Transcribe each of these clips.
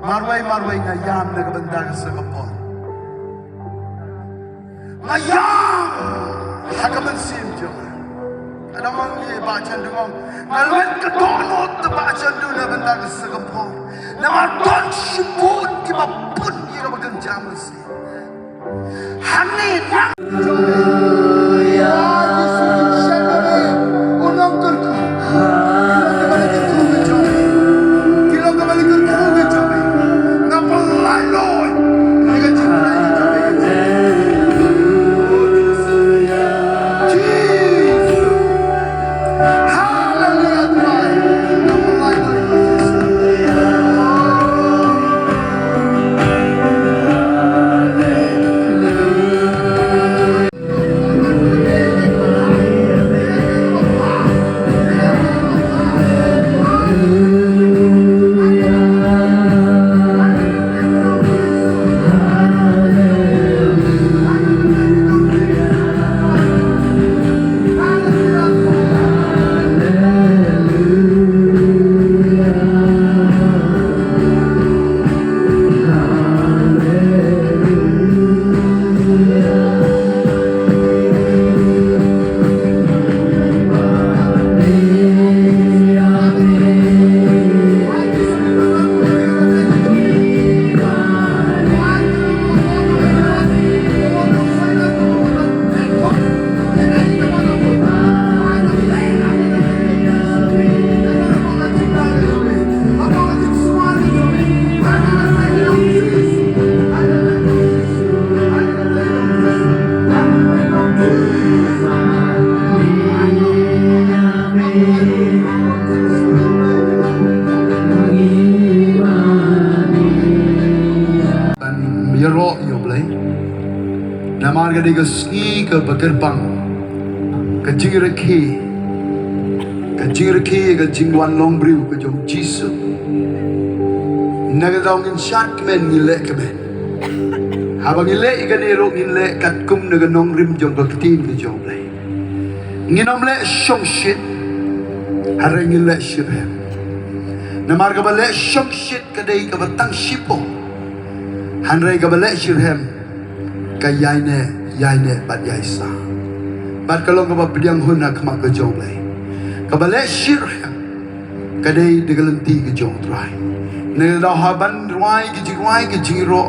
marway ngayam na kabandang sa kapon. Ngayam! Hakamansim dyan. Ano mang ibachan doon? Nalawin ka donot na bachan doon na bandang sa kapon. Namarton sipun kibapun yung magandang si. Hangin lang! Yaro yoblay, namar ka diga ski ka bagerbang, ka jingrekhi, ka jingwan long briu ka jong jisu, nagadong in shat men ngile kemen, habang ngile ikan ero ngile kat kum naganong rim jong baktin ka joblay, nginomle shong shit, hari ngile shibhem, namar ka bale shong shit kadai ka batang shipo. Hanray kabale shirhem kay yayne bat yaysa bat kalong kapapidyang hunak makajolay kabale shirhem kaday digalanti kajong try nagdahaban ruay kijiro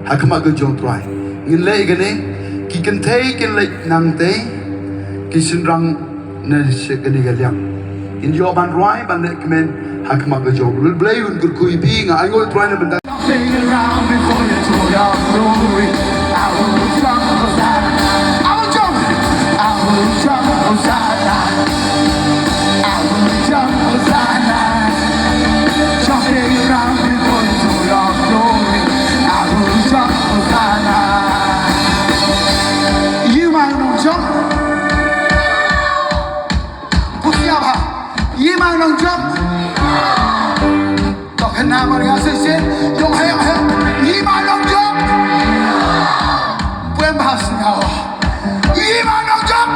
hakmak kajong try nginlay gane kikantay kinlay nangtay kisinrang na siya ganigalyang inyo ban ruay ban kemen hakmak kajong blay un kurkuy bi nga ayol try na benda. Sing around before you told your story. I will jump outside. I will jump. I will jump outside. I will jump outside. Jumping around before you told your story. I will jump outside. You might not jump. Push up. You might not jump. Kenapa dia sesin? Yang hayam lima long jam. Bukan bahasnya. Lima long jam.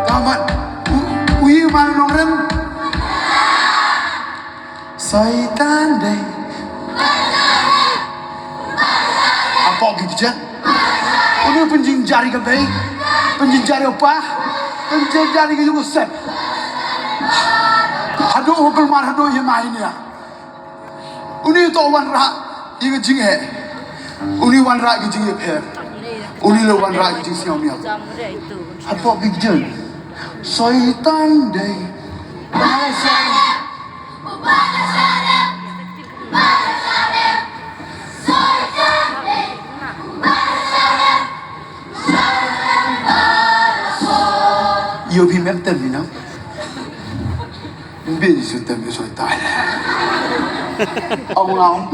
Tamat. Lima long rem. Syaitan deh. Apa gitu je? Ini penjing jari ke baik, penjing jari apa? Penjing jari ke juga set. Hado hukul mar hado ye mainnya. Uni to wan ra ye jinghe. Uni wan ra ye jinghe phe. Uni lo wan ra ye jing siam miao. Apa bigjen? Syaitan deh. Yo भी मैं तब ना Bini sudah besok tak. Awang awang